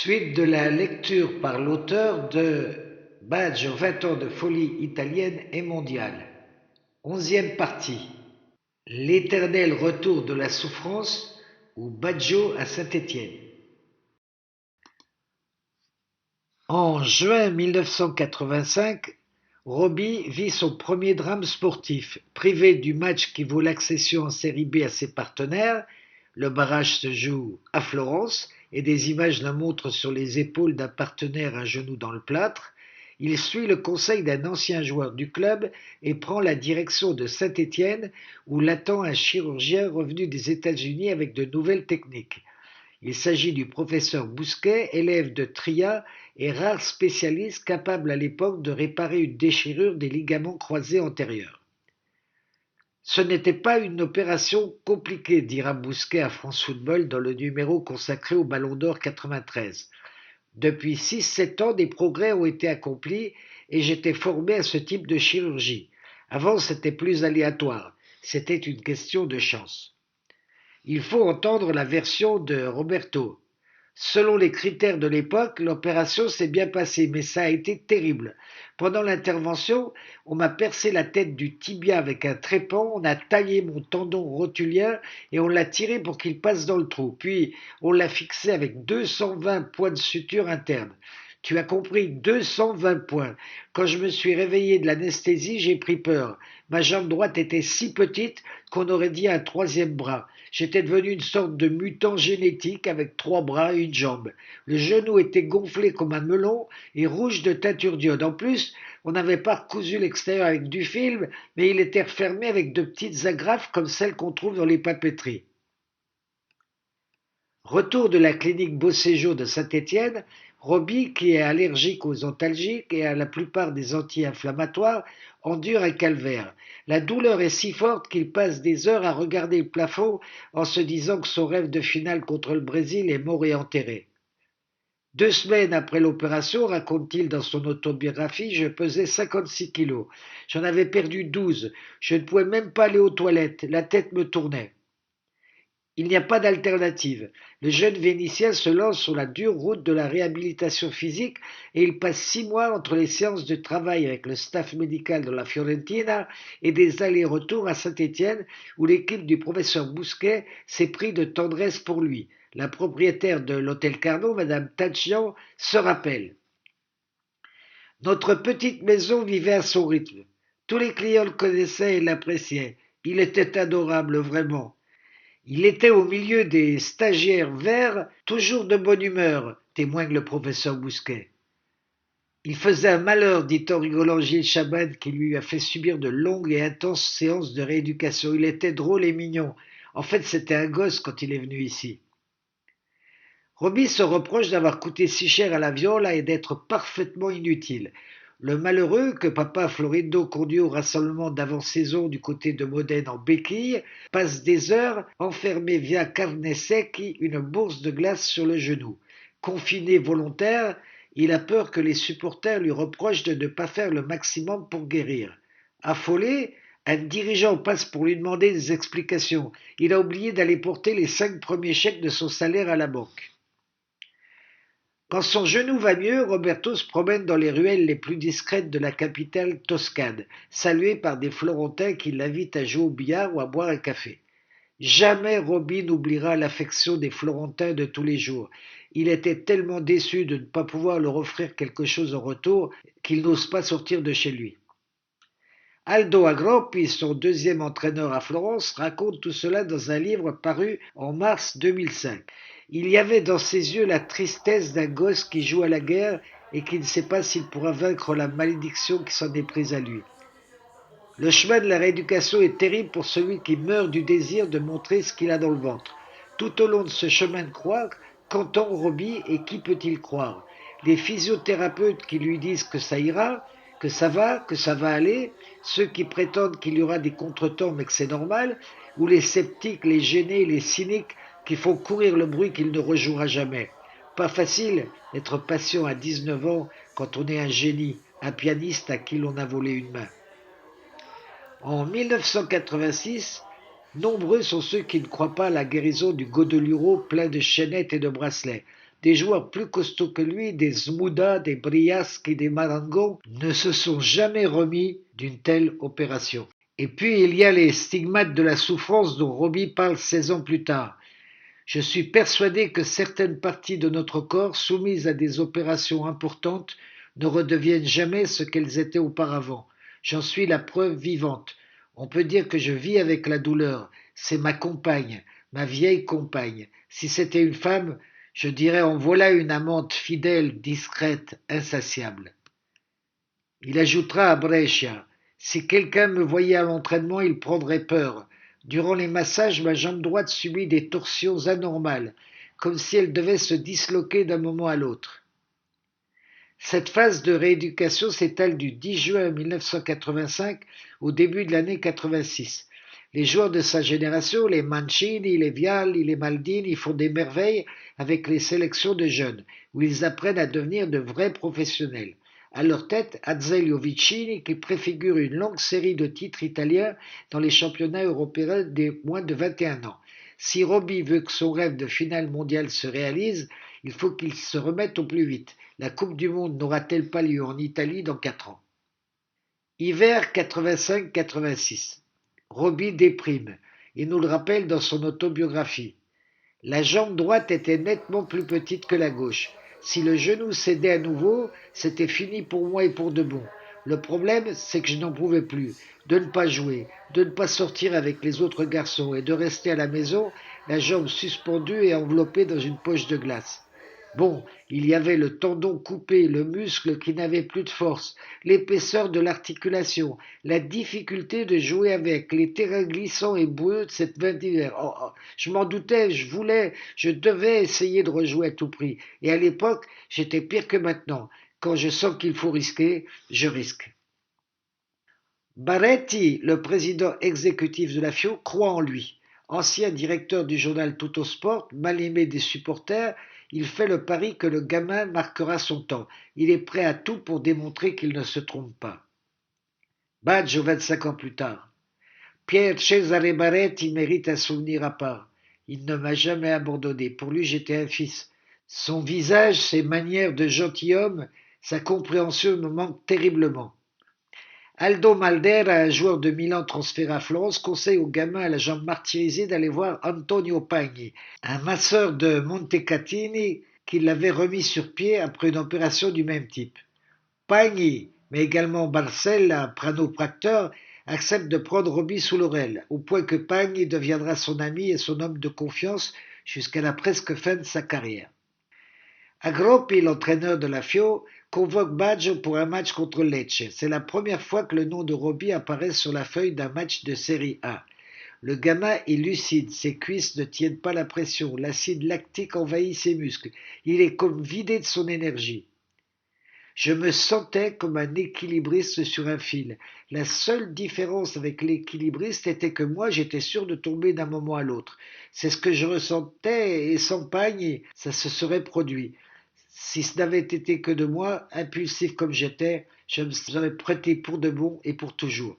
Suite de la lecture par l'auteur de Baggio 20 ans de folie italienne et mondiale. 11e partie. L'éternel retour de la souffrance ou Baggio à Saint-Étienne. En juin 1985, Robbie vit son premier drame sportif. Privé du match qui vaut l'accession en Série B à ses partenaires, le barrage se joue à Florence et des images la montrent sur les épaules d'un partenaire un genou dans le plâtre. Il suit le conseil d'un ancien joueur du club et prend la direction de Saint-Étienne où l'attend un chirurgien revenu des États-Unis avec de nouvelles techniques. Il s'agit du professeur Bousquet, élève de Tria et rare spécialiste capable à l'époque de réparer une déchirure des ligaments croisés antérieurs. Ce n'était pas une opération compliquée, dira Bousquet à France Football dans le numéro consacré au Ballon d'Or 93. Depuis 6-7 ans, des progrès ont été accomplis et j'étais formé à ce type de chirurgie. Avant, c'était plus aléatoire. C'était une question de chance. Il faut entendre la version de Roberto. Selon les critères de l'époque, l'opération s'est bien passée, mais ça a été terrible. Pendant l'intervention, on m'a percé la tête du tibia avec un trépan, on a taillé mon tendon rotulien et on l'a tiré pour qu'il passe dans le trou. Puis, on l'a fixé avec 220 points de suture interne. Tu as compris, 220 points. Quand je me suis réveillé de l'anesthésie, j'ai pris peur. Ma jambe droite était si petite qu'on aurait dit un troisième bras. J'étais devenu une sorte de mutant génétique avec 3 bras et une jambe. Le genou était gonflé comme un melon et rouge de teinture d'iode. En plus, on n'avait pas recousu l'extérieur avec du film, mais il était refermé avec de petites agrafes comme celles qu'on trouve dans les papeteries. Retour de la clinique Beauséjour de Saint-Étienne, Robbie, qui est allergique aux antalgiques et à la plupart des anti-inflammatoires, endure un calvaire. La douleur est si forte qu'il passe des heures à regarder le plafond en se disant que son rêve de finale contre le Brésil est mort et enterré. 2 semaines après l'opération, raconte-t-il dans son autobiographie, je pesais 56 kilos. J'en avais perdu 12. Je ne pouvais même pas aller aux toilettes. La tête me tournait. Il n'y a pas d'alternative. Le jeune Vénitien se lance sur la dure route de la réhabilitation physique et il passe 6 mois entre les séances de travail avec le staff médical de la Fiorentina et des allers-retours à Saint-Étienne où l'équipe du professeur Bousquet s'est pris de tendresse pour lui. La propriétaire de l'hôtel Carnot, Madame Tachian, se rappelle. Notre petite maison vivait à son rythme. Tous les clients le connaissaient et l'appréciaient. Il était adorable, vraiment. Il était au milieu des stagiaires verts, toujours de bonne humeur, témoigne le professeur Bousquet. Il faisait un malheur, dit en rigolant Gilles Chaban, qui lui a fait subir de longues et intenses séances de rééducation. Il était drôle et mignon. En fait, c'était un gosse quand il est venu ici. Robbie se reproche d'avoir coûté si cher à la Viola et d'être parfaitement inutile. Le malheureux, que papa Florindo conduit au rassemblement d'avant-saison du côté de Modène en béquille, passe des heures enfermé via carne secchi, une bourse de glace sur le genou. Confiné volontaire, il a peur que les supporters lui reprochent de ne pas faire le maximum pour guérir. Affolé, un dirigeant passe pour lui demander des explications. Il a oublié d'aller porter les 5 premiers chèques de son salaire à la banque. Quand son genou va mieux, Roberto se promène dans les ruelles les plus discrètes de la capitale toscane, salué par des Florentins qui l'invitent à jouer au billard ou à boire un café. Jamais Robbie n'oubliera l'affection des Florentins de tous les jours. Il était tellement déçu de ne pas pouvoir leur offrir quelque chose en retour qu'il n'ose pas sortir de chez lui. Aldo Agroppi, son deuxième entraîneur à Florence, raconte tout cela dans un livre paru en mars 2005. Il y avait dans ses yeux la tristesse d'un gosse qui joue à la guerre et qui ne sait pas s'il pourra vaincre la malédiction qui s'en est prise à lui. Le chemin de la rééducation est terrible pour celui qui meurt du désir de montrer ce qu'il a dans le ventre. Tout au long de ce chemin de croix, qu'entend Robbie et qui peut-il croire? Les physiothérapeutes qui lui disent que ça ira, que ça va aller, ceux qui prétendent qu'il y aura des contretemps mais que c'est normal, ou les sceptiques, les gênés, les cyniques qui font courir le bruit qu'il ne rejouera jamais. Pas facile d'être patient à 19 ans quand on est un génie, un pianiste à qui l'on a volé une main. En 1986, nombreux sont ceux qui ne croient pas à la guérison du Godeluro plein de chaînettes et de bracelets. Des joueurs plus costauds que lui, des Zmuda, des Briasque et des Marangon, ne se sont jamais remis d'une telle opération. Et puis il y a les stigmates de la souffrance dont Robbie parle 16 ans plus tard. Je suis persuadé que certaines parties de notre corps soumises à des opérations importantes ne redeviennent jamais ce qu'elles étaient auparavant. J'en suis la preuve vivante. On peut dire que je vis avec la douleur. C'est ma compagne, ma vieille compagne. Si c'était une femme, je dirais en voilà une amante fidèle, discrète, insatiable. Il ajoutera à Brescia: si quelqu'un me voyait à l'entraînement, il prendrait peur. Durant les massages, ma jambe droite subit des torsions anormales, comme si elle devait se disloquer d'un moment à l'autre. Cette phase de rééducation s'étale du 10 juin 1985 au début de l'année 86. Les joueurs de sa génération, les Mancini, les Vialli, les Maldini, font des merveilles avec les sélections de jeunes, où ils apprennent à devenir de vrais professionnels. À leur tête, Azeglio Vicini, qui préfigure une longue série de titres italiens dans les championnats européens des moins de 21 ans. Si Robbie veut que son rêve de finale mondiale se réalise, il faut qu'il se remette au plus vite. La Coupe du Monde n'aura-t-elle pas lieu en Italie dans 4 ans? Hiver 85-86. Robbie déprime. Il nous le rappelle dans son autobiographie. La jambe droite était nettement plus petite que la gauche. Si le genou cédait à nouveau, c'était fini pour moi et pour de bon. Le problème, c'est que je n'en pouvais plus. De ne pas jouer, de ne pas sortir avec les autres garçons et de rester à la maison, la jambe suspendue et enveloppée dans une poche de glace. Bon, il y avait le tendon coupé, le muscle qui n'avait plus de force, l'épaisseur de l'articulation, la difficulté de jouer avec, les terrains glissants et boueux de cette fin d'hiver. Je m'en doutais, je voulais, je devais essayer de rejouer à tout prix. Et à l'époque, j'étais pire que maintenant. Quand je sens qu'il faut risquer, je risque. Barretti, le président exécutif de la FIO, croit en lui. Ancien directeur du journal Tuttosport, mal aimé des supporters, il fait le pari que le gamin marquera son temps. Il est prêt à tout pour démontrer qu'il ne se trompe pas. Baggio, 25 ans plus tard. Pier Cesare Barretti mérite un souvenir à part. Il ne m'a jamais abandonné. Pour lui, j'étais un fils. Son visage, ses manières de gentilhomme, sa compréhension me manquent terriblement. Aldo Maldera, un joueur de Milan transféré à Florence, conseille au gamin à la jambe martyrisée d'aller voir Antonio Pagni, un masseur de Montecatini qui l'avait remis sur pied après une opération du même type. Pagni, mais également Barcella, pranopracteur, accepte de prendre Robbie sous l'oreille, au point que Pagni deviendra son ami et son homme de confiance jusqu'à la presque fin de sa carrière. Agroppi, l'entraîneur de la Fio, convoque Baggio pour un match contre Lecce. C'est la première fois que le nom de Robbie apparaît sur la feuille d'un match de Série A. Le gamin est lucide, ses cuisses ne tiennent pas la pression, l'acide lactique envahit ses muscles. Il est comme vidé de son énergie. Je me sentais comme un équilibriste sur un fil. La seule différence avec l'équilibriste était que moi j'étais sûr de tomber d'un moment à l'autre. C'est ce que je ressentais et sans pagne, ça se serait produit. Si ce n'avait été que de moi, impulsif comme j'étais, je me serais prêté pour de bon et pour toujours.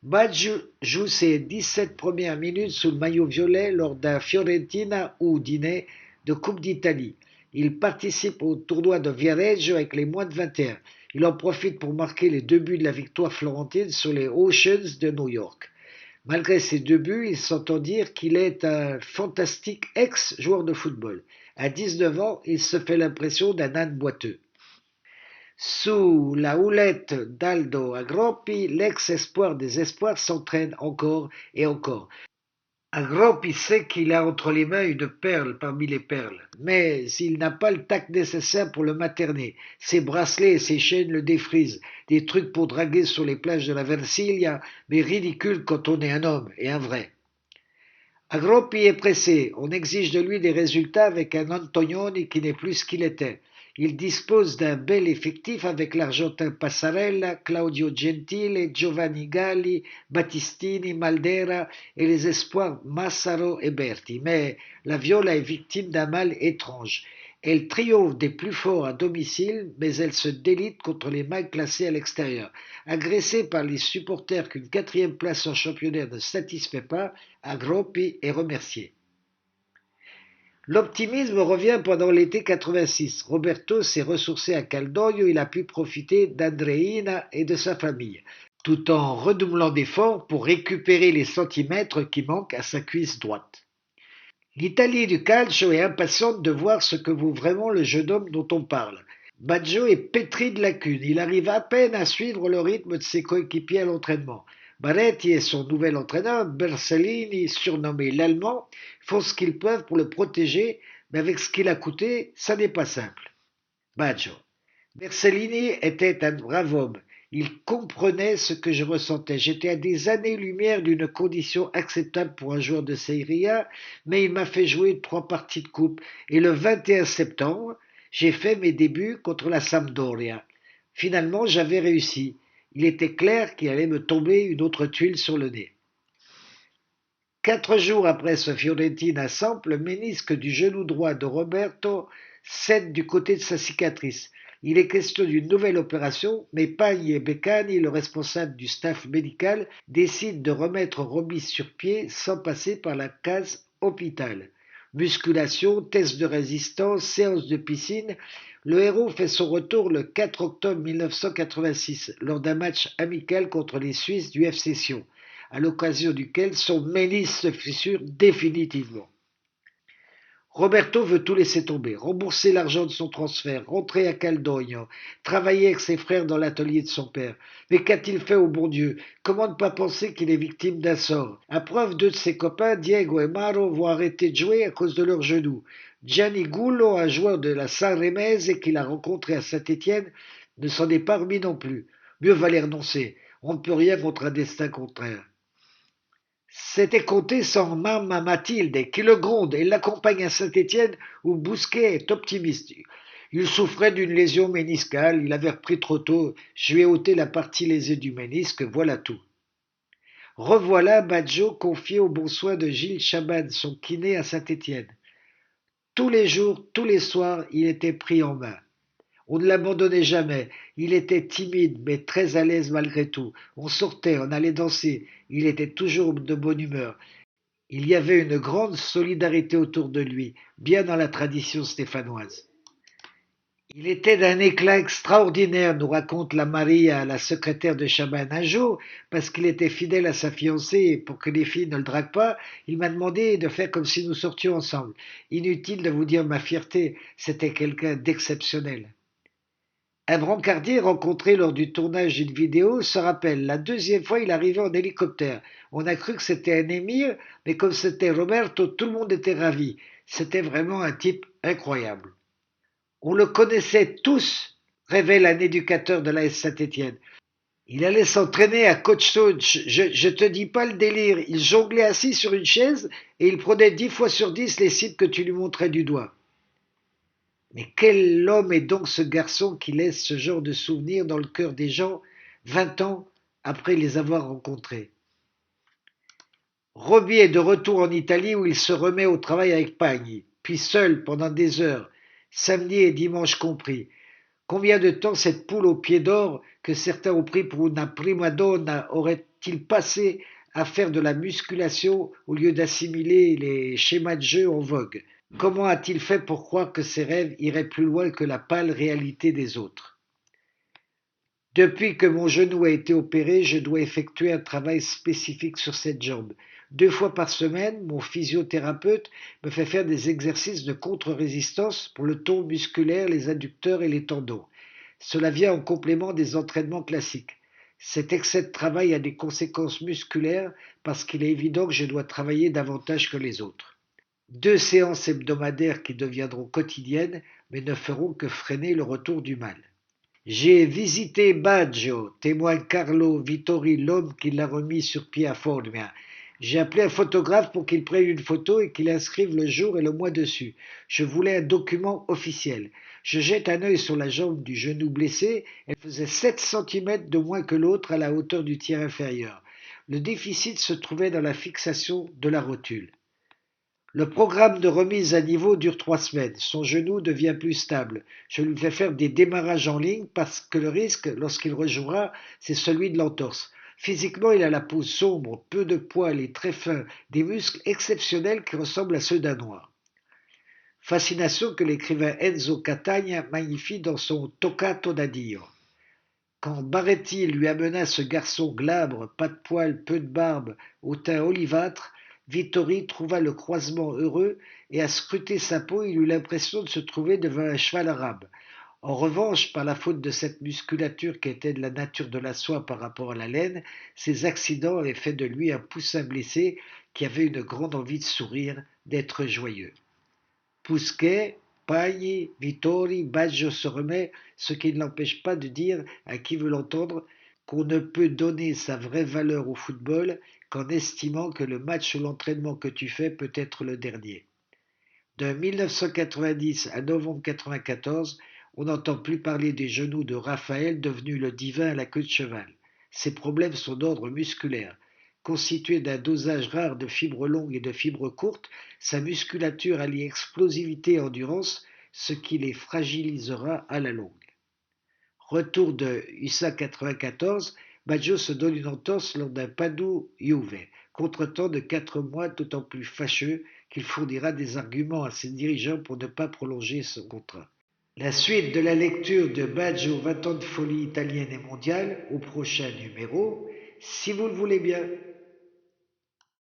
Baggio joue ses 17 premières minutes sous le maillot violet lors d'un Fiorentina ou dîner de Coupe d'Italie. Il participe au tournoi de Viareggio avec les moins de 21. Il en profite pour marquer les 2 buts de la victoire florentine sur les Oceans de New York. Malgré ces 2 buts, il s'entend dire qu'il est un fantastique ex-joueur de football. À 19 ans, il se fait l'impression d'un âne boiteux. Sous la houlette d'Aldo Agroppi, l'ex-espoir des espoirs s'entraîne encore et encore. Agroppi sait qu'il a entre les mains une perle parmi les perles, mais il n'a pas le tact nécessaire pour le materner. Ses bracelets et ses chaînes le défrisent, des trucs pour draguer sur les plages de la Versilia, mais ridicules quand on est un homme et un vrai. Agroppi est pressé, on exige de lui des résultats avec un Antonioni qui n'est plus ce qu'il était. Il dispose d'un bel effectif avec l'Argentin Passarella, Claudio Gentile, Giovanni Galli, Battistini, Maldera et les espoirs Massaro et Berti. Mais la Viola est victime d'un mal étrange. Elle triomphe des plus forts à domicile, mais elle se délite contre les mal classés à l'extérieur. Agressée par les supporters qu'une 4e place en championnat ne satisfait pas, Agroppi est remercié. L'optimisme revient pendant l'été 86. Roberto s'est ressourcé à Caldoglio, il a pu profiter d'Andreina et de sa famille, tout en redoublant d'efforts pour récupérer les centimètres qui manquent à sa cuisse droite. L'Italie du calcio est impatiente de voir ce que vaut vraiment le jeune homme dont on parle. Baggio est pétri de lacunes, il arrive à peine à suivre le rythme de ses coéquipiers à l'entraînement. Baretti et son nouvel entraîneur, Bersellini, surnommé l'Allemand, font ce qu'ils peuvent pour le protéger, mais avec ce qu'il a coûté, ça n'est pas simple. Baggio. Bersellini était un brave homme. Il comprenait ce que je ressentais. J'étais à des années-lumière d'une condition acceptable pour un joueur de Serie A, mais il m'a fait jouer 3 parties de coupe. Et le 21 septembre, j'ai fait mes débuts contre la Sampdoria. Finalement, j'avais réussi. Il était clair qu'il allait me tomber une autre tuile sur le nez. 4 jours après ce Fiorentina Samp, le ménisque du genou droit de Roberto cède du côté de sa cicatrice. Il est question d'une nouvelle opération, mais Pagni et Beccani, le responsable du staff médical, décident de remettre Roby sur pied sans passer par la case hôpital. Musculation, test de résistance, séance de piscine. Le héros fait son retour le 4 octobre 1986 lors d'un match amical contre les Suisses du FC Sion, à l'occasion duquel son ménisque se fissure définitivement. Roberto veut tout laisser tomber, rembourser l'argent de son transfert, rentrer à Caldogno, travailler avec ses frères dans l'atelier de son père. Mais qu'a-t-il fait au bon Dieu? Comment ne pas penser qu'il est victime d'un sort? À preuve, deux de ses copains, Diego et Maro, vont arrêter de jouer à cause de leurs genoux. Gianni Gullo, un joueur de la Sanremese qu'il a rencontré à Saint-Étienne, ne s'en est pas remis non plus. Mieux valait renoncer. On ne peut rien contre un destin contraire. C'était compté sans Mamma Mathilde, qui le gronde et l'accompagne à Saint-Étienne où Bousquet est optimiste. Il souffrait d'une lésion méniscale, il avait repris trop tôt, je lui ai ôté la partie lésée du ménisque, voilà tout. Revoilà Baggio confié aux bons soins de Gilles Chaban, son kiné à Saint-Étienne. Tous les jours, tous les soirs, il était pris en main. On ne l'abandonnait jamais. Il était timide, mais très à l'aise malgré tout. On sortait, on allait danser. Il était toujours de bonne humeur. Il y avait une grande solidarité autour de lui, bien dans la tradition stéphanoise. Il était d'un éclat extraordinaire, nous raconte la Maria, la secrétaire de Chaban. Un jour, parce qu'il était fidèle à sa fiancée et pour que les filles ne le draguent pas, il m'a demandé de faire comme si nous sortions ensemble. Inutile de vous dire ma fierté, c'était quelqu'un d'exceptionnel. Un brancardier rencontré lors du tournage d'une vidéo se rappelle, la deuxième fois il arrivait en hélicoptère. On a cru que c'était un émir, mais comme c'était Roberto, tout le monde était ravi. C'était vraiment un type incroyable. On le connaissait tous, révèle un éducateur de l'AS Saint-Étienne. Il allait s'entraîner à Coachstone, je te dis pas le délire, il jonglait assis sur une chaise et il prenait 10 fois sur 10 les cibles que tu lui montrais du doigt. Mais quel homme est donc ce garçon qui laisse ce genre de souvenirs dans le cœur des gens 20 ans après les avoir rencontrés? Roby est de retour en Italie où il se remet au travail avec Pagni, puis seul pendant des heures, samedi et dimanche compris. Combien de temps cette poule au pied d'or, que certains ont pris pour une prima donna, aurait-il passé à faire de la musculation au lieu d'assimiler les schémas de jeu en vogue? Comment a-t-il fait pour croire que ses rêves iraient plus loin que la pâle réalité des autres? Depuis que mon genou a été opéré, je dois effectuer un travail spécifique sur cette jambe. 2 fois par semaine, mon physiothérapeute me fait faire des exercices de contre-résistance pour le tone musculaire, les adducteurs et les tendons. Cela vient en complément des entraînements classiques. Cet excès de travail a des conséquences musculaires parce qu'il est évident que je dois travailler davantage que les autres. 2 séances hebdomadaires qui deviendront quotidiennes mais ne feront que freiner le retour du mal. J'ai visité Baggio, témoigne Carlo Vittori, l'homme qui l'a remis sur pied à Formia. J'ai appelé un photographe pour qu'il prenne une photo et qu'il inscrive le jour et le mois dessus. Je voulais un document officiel. Je jette un œil sur la jambe du genou blessé. Elle faisait 7 centimètres de moins que l'autre à la hauteur du tiers inférieur. Le déficit se trouvait dans la fixation de la rotule. Le programme de remise à niveau dure 3 semaines. Son genou devient plus stable. Je lui fais faire des démarrages en ligne parce que le risque, lorsqu'il rejouera, c'est celui de l'entorse. Physiquement, il a la peau sombre, peu de poils et très fin, des muscles exceptionnels qui ressemblent à ceux d'un noir. Fascination que l'écrivain Enzo Catania magnifie dans son Toccato da Dio. Quand Baretti lui amena ce garçon glabre, pas de poils, peu de barbe, au teint olivâtre, Vittori trouva le croisement heureux, et à scruter sa peau il eut l'impression de se trouver devant un cheval arabe. En revanche, par la faute de cette musculature qui était de la nature de la soie par rapport à la laine, ces accidents avaient fait de lui un poussin blessé qui avait une grande envie de sourire, d'être joyeux. Pousquet, Pagny, Vittori, Baggio se remet, ce qui ne l'empêche pas de dire, à qui veut l'entendre, qu'on ne peut donner sa vraie valeur au football qu'en estimant que le match ou l'entraînement que tu fais peut être le dernier. De 1990 à novembre 1994, on n'entend plus parler des genoux de Raphaël devenu le divin à la queue de cheval. Ses problèmes sont d'ordre musculaire. Constitué d'un dosage rare de fibres longues et de fibres courtes, sa musculature allie explosivité et endurance, ce qui les fragilisera à la longue. Retour de USA 94, Baggio se donne une entorse lors d'un Padoue-Juve, contretemps de 4 mois d'autant plus fâcheux qu'il fournira des arguments à ses dirigeants pour ne pas prolonger son contrat. La suite de la lecture de Baggio 20 ans de folie italienne et mondiale au prochain numéro, si vous le voulez bien.